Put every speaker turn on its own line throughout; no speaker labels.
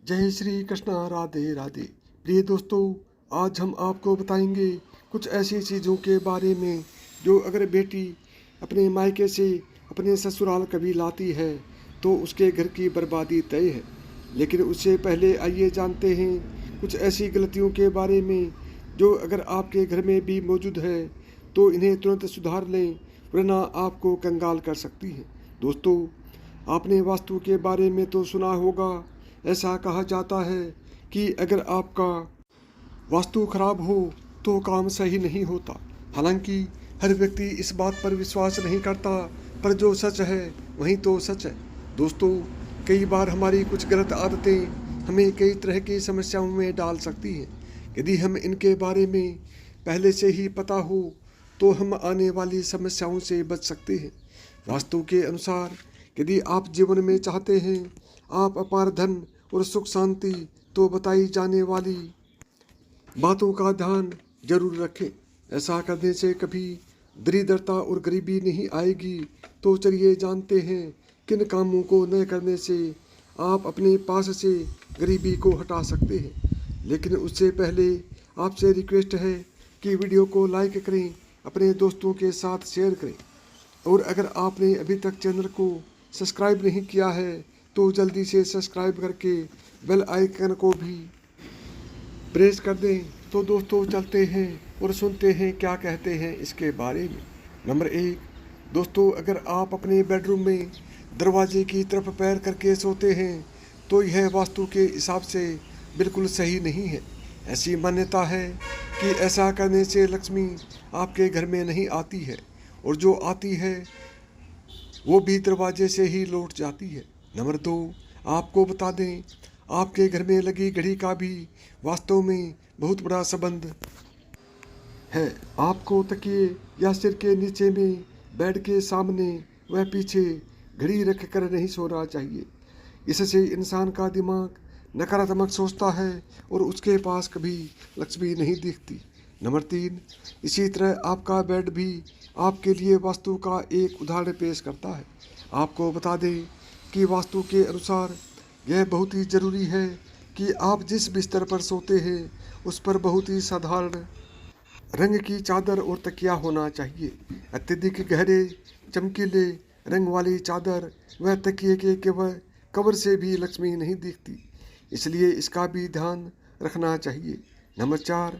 जय श्री कृष्णा, राधे राधे। प्रिय दोस्तों, आज हम आपको बताएंगे कुछ ऐसी चीज़ों के बारे में जो अगर बेटी अपने मायके से अपने ससुराल कभी लाती है तो उसके घर की बर्बादी तय है। लेकिन उससे पहले आइए जानते हैं कुछ ऐसी गलतियों के बारे में जो अगर आपके घर में भी मौजूद है तो इन्हें तुरंत सुधार लें, वरना आपको कंगाल कर सकती है। दोस्तों, आपने वास्तु के बारे में तो सुना होगा। ऐसा कहा जाता है कि अगर आपका वास्तु खराब हो तो काम सही नहीं होता। हालांकि हर व्यक्ति इस बात पर विश्वास नहीं करता, पर जो सच है वही तो सच है। दोस्तों, कई बार हमारी कुछ गलत आदतें हमें कई तरह की समस्याओं में डाल सकती हैं। यदि हम इनके बारे में पहले से ही पता हो तो हम आने वाली समस्याओं से बच सकते हैं। वास्तु के अनुसार यदि आप जीवन में चाहते हैं आप अपार धन और सुख शांति, तो बताई जाने वाली बातों का ध्यान जरूर रखें। ऐसा करने से कभी दरिद्रता और गरीबी नहीं आएगी। तो चलिए जानते हैं किन कामों को न करने से आप अपने पास से गरीबी को हटा सकते हैं। लेकिन उससे पहले आपसे रिक्वेस्ट है कि वीडियो को लाइक करें, अपने दोस्तों के साथ शेयर करें, और अगर आपने अभी तक चैनल को सब्सक्राइब नहीं किया है तो जल्दी से सब्सक्राइब करके बेल आइकन को भी प्रेस कर दें। तो दोस्तों, चलते हैं और सुनते हैं क्या कहते हैं इसके बारे में। नंबर 1, दोस्तों, अगर आप अपने बेडरूम में दरवाजे की तरफ पैर करके सोते हैं तो यह वास्तु के हिसाब से बिल्कुल सही नहीं है। ऐसी मान्यता है कि ऐसा करने से लक्ष्मी आपके घर में नहीं आती है, और जो आती है वो भी दरवाजे से ही लौट जाती है। नंबर 2, आपको बता दें, आपके घर में लगी घड़ी का भी वास्तव में बहुत बड़ा संबंध है। आपको तकिए या सिर के नीचे में बेड के सामने व पीछे घड़ी रख कर नहीं सोना चाहिए। इससे इंसान का दिमाग नकारात्मक सोचता है और उसके पास कभी लक्ष्मी नहीं दिखती। नंबर 3, इसी तरह आपका बेड भी आपके लिए वास्तु का एक उदाहरण पेश करता है। आपको बता दें कि वास्तु के अनुसार यह बहुत ही ज़रूरी है कि आप जिस बिस्तर पर सोते हैं उस पर बहुत ही साधारण रंग की चादर और तकिया होना चाहिए। अत्यधिक गहरे चमकीले रंग वाली चादर व तकिए के कवर से भी लक्ष्मी नहीं दिखती, इसलिए इसका भी ध्यान रखना चाहिए। नंबर 4,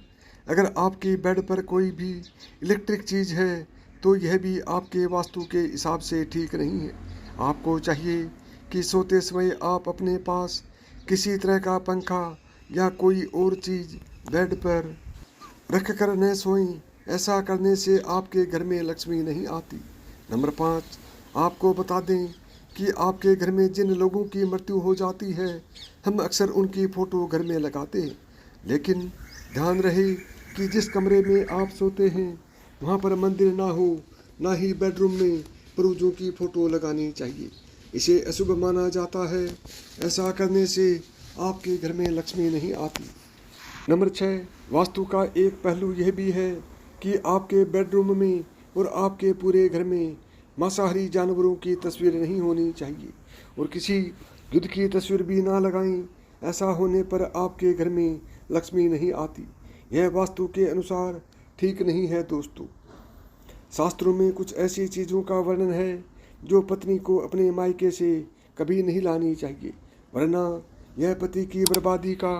अगर आपकी बेड पर कोई भी इलेक्ट्रिक चीज़ है तो यह भी आपके वास्तु के हिसाब से ठीक नहीं है। आपको चाहिए कि सोते समय आप अपने पास किसी तरह का पंखा या कोई और चीज़ बेड पर रख कर न सोएं। ऐसा करने से आपके घर में लक्ष्मी नहीं आती। नंबर 5, आपको बता दें कि आपके घर में जिन लोगों की मृत्यु हो जाती है हम अक्सर उनकी फ़ोटो घर में लगाते हैं। लेकिन ध्यान रहे कि जिस कमरे में आप सोते हैं वहाँ पर मंदिर ना हो, ना ही बेडरूम में पूर्वजों की फ़ोटो लगानी चाहिए। इसे अशुभ माना जाता है। ऐसा करने से आपके घर में लक्ष्मी नहीं आती। नंबर 6, वास्तु का एक पहलू यह भी है कि आपके बेडरूम में और आपके पूरे घर में मांसाहारी जानवरों की तस्वीर नहीं होनी चाहिए, और किसी युद्ध की तस्वीर भी ना लगाएं। ऐसा होने पर आपके घर में लक्ष्मी नहीं आती। यह वास्तु के अनुसार ठीक नहीं है। दोस्तों, शास्त्रों में कुछ ऐसी चीज़ों का वर्णन है जो पत्नी को अपने मायके से कभी नहीं लानी चाहिए, वरना यह पति की बर्बादी का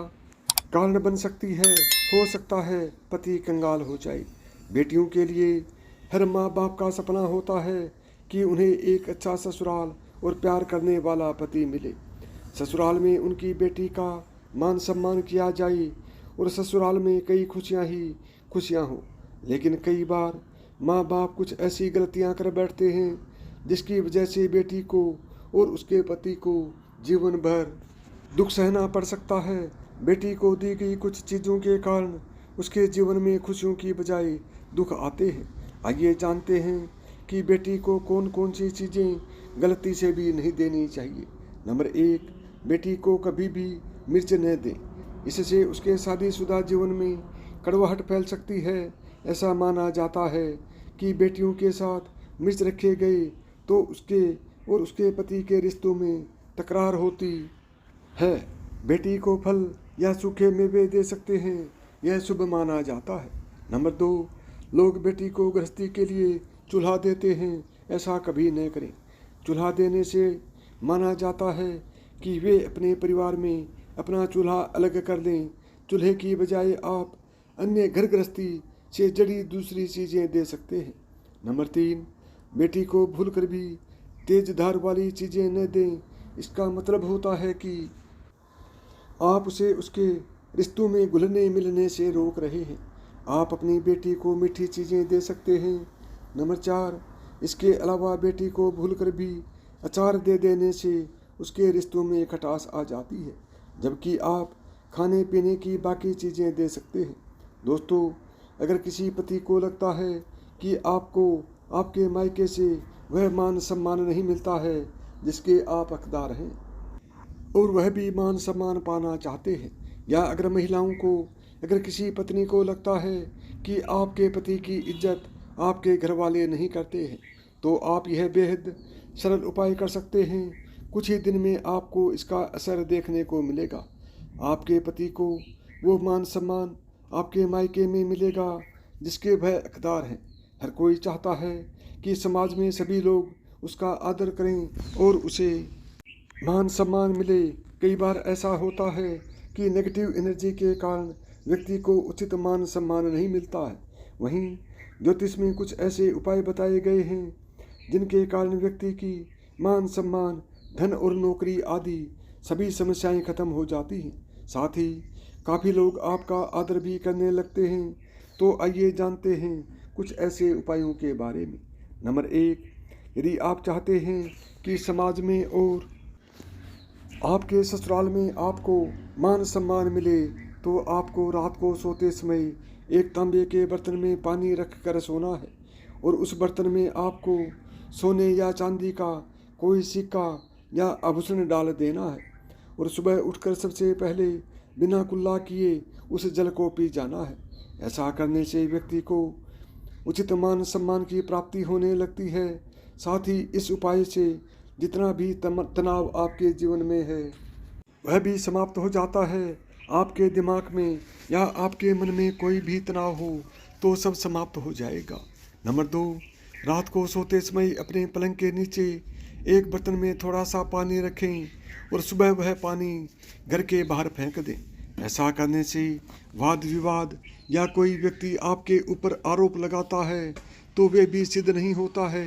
कारण बन सकती है। हो सकता है पति कंगाल हो जाए। बेटियों के लिए हर माँ बाप का सपना होता है कि उन्हें एक अच्छा ससुराल और प्यार करने वाला पति मिले। ससुराल में उनकी बेटी का मान सम्मान किया जाए और ससुराल में कई खुशियाँ ही खुशियाँ हों। लेकिन कई बार माँ बाप कुछ ऐसी गलतियाँ कर बैठते हैं जिसकी वजह से बेटी को और उसके पति को जीवन भर दुख सहना पड़ सकता है। बेटी को दी गई कुछ चीज़ों के कारण उसके जीवन में खुशियों की बजाय दुख आते हैं। आइए जानते हैं कि बेटी को कौन कौन सी चीज़ें गलती से भी नहीं देनी चाहिए। नंबर 1, बेटी को कभी भी मिर्च न दें। इससे उसके शादीशुदा जीवन में कड़वाहट फैल सकती है। ऐसा माना जाता है कि बेटियों के साथ मिर्च रखे गए तो उसके और उसके पति के रिश्तों में तकरार होती है। बेटी को फल या सूखे मेवे दे सकते हैं, यह शुभ माना जाता है। नंबर 2, लोग बेटी को गृहस्थी के लिए चूल्हा देते हैं, ऐसा कभी न करें। चूल्हा देने से माना जाता है कि वे अपने परिवार में अपना चूल्हा अलग कर लें। चूल्हे की बजाय आप अन्य घर गृहस्थी से जड़ी दूसरी चीज़ें दे सकते हैं। नंबर 3, बेटी को भूलकर भी तेज धार वाली चीज़ें न दें। इसका मतलब होता है कि आप उसे उसके रिश्तों में घुलने मिलने से रोक रहे हैं। आप अपनी बेटी को मीठी चीज़ें दे सकते हैं। नंबर 4, इसके अलावा बेटी को भूलकर भी अचार दे देने से उसके रिश्तों में खटास आ जाती है, जबकि आप खाने पीने की बाकी चीज़ें दे सकते हैं। दोस्तों, अगर किसी पति को लगता है कि आपको आपके मायके से वह मान सम्मान नहीं मिलता है जिसके आप हकदार हैं और वह भी मान सम्मान पाना चाहते हैं, या अगर किसी पत्नी को लगता है कि आपके पति की इज्जत आपके घर वाले नहीं करते हैं, तो आप यह बेहद सरल उपाय कर सकते हैं। कुछ ही दिन में आपको इसका असर देखने को मिलेगा। आपके पति को वो मान सम्मान आपके मायके में मिलेगा जिसके वह हकदार हैं। हर कोई चाहता है कि समाज में सभी लोग उसका आदर करें और उसे मान सम्मान मिले। कई बार ऐसा होता है कि नेगेटिव एनर्जी के कारण व्यक्ति को उचित मान सम्मान नहीं मिलता है। वहीं ज्योतिष में कुछ ऐसे उपाय बताए गए हैं जिनके कारण व्यक्ति की मान सम्मान, धन और नौकरी आदि सभी समस्याएं खत्म हो जाती हैं। साथ ही काफ़ी लोग आपका आदर भी करने लगते हैं। तो आइए जानते हैं कुछ ऐसे उपायों के बारे में। नंबर 1, यदि आप चाहते हैं कि समाज में और आपके ससुराल में आपको मान सम्मान मिले, तो आपको रात को सोते समय एक तांबे के बर्तन में पानी रख कर सोना है और उस बर्तन में आपको सोने या चांदी का कोई सिक्का या आभूषण डाल देना है और सुबह उठकर सबसे पहले बिना कुल्ला किए उस जल को पी जाना है। ऐसा करने से व्यक्ति को उचित मान सम्मान की प्राप्ति होने लगती है। साथ ही इस उपाय से जितना भी तनाव आपके जीवन में है वह भी समाप्त हो जाता है। आपके दिमाग में या आपके मन में कोई भी तनाव हो तो सब समाप्त हो जाएगा। नंबर 2, रात को सोते समय अपने पलंग के नीचे एक बर्तन में थोड़ा सा पानी रखें और सुबह वह पानी घर के बाहर फेंक दें। ऐसा करने से वाद विवाद या कोई व्यक्ति आपके ऊपर आरोप लगाता है तो वे भी सिद्ध नहीं होता है।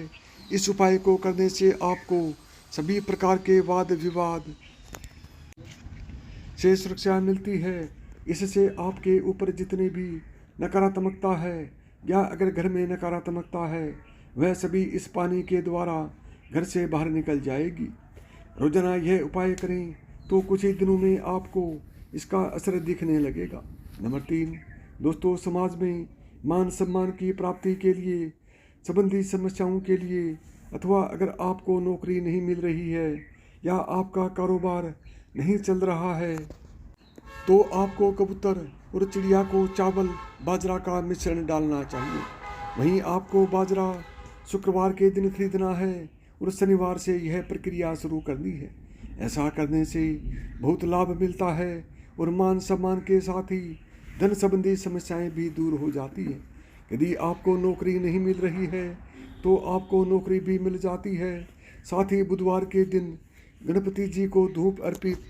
इस उपाय को करने से आपको सभी प्रकार के वाद विवाद से सुरक्षा मिलती है। इससे आपके ऊपर जितनी भी नकारात्मकता है या अगर घर में नकारात्मकता है वह सभी इस पानी के द्वारा घर से बाहर निकल जाएगी। रोजाना यह उपाय करें तो कुछ ही दिनों में आपको इसका असर दिखने लगेगा। नंबर 3, दोस्तों, समाज में मान सम्मान की प्राप्ति के लिए संबंधी समस्याओं के लिए अथवा अगर आपको नौकरी नहीं मिल रही है या आपका कारोबार नहीं चल रहा है तो आपको कबूतर और चिड़िया को चावल बाजरा का मिश्रण डालना चाहिए। वहीं आपको बाजरा शुक्रवार के दिन खरीदना है और शनिवार से यह प्रक्रिया शुरू करनी है। ऐसा करने से बहुत लाभ मिलता है और मान सम्मान के साथ ही धन संबंधी समस्याएं भी दूर हो जाती हैं। यदि आपको नौकरी नहीं मिल रही है तो आपको नौकरी भी मिल जाती है। साथ ही बुधवार के दिन गणपति जी को धूप अर्पित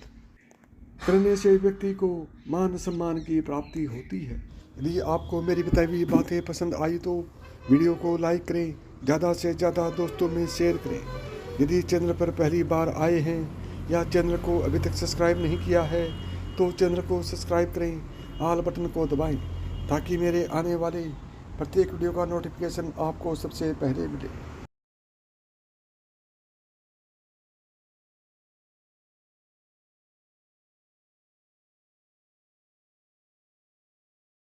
करने से व्यक्ति को मान सम्मान की प्राप्ति होती है। यदि आपको मेरी बताई हुई बातें पसंद आई तो वीडियो को लाइक करें, ज़्यादा से ज़्यादा दोस्तों में शेयर करें। यदि चैनल पर पहली बार आए हैं या चैनल को अभी तक सब्सक्राइब नहीं किया है तो चैनल को सब्सक्राइब करें, ऑल बटन को दबाएं ताकि मेरे आने वाले प्रत्येक वीडियो का नोटिफिकेशन आपको सबसे पहले मिले।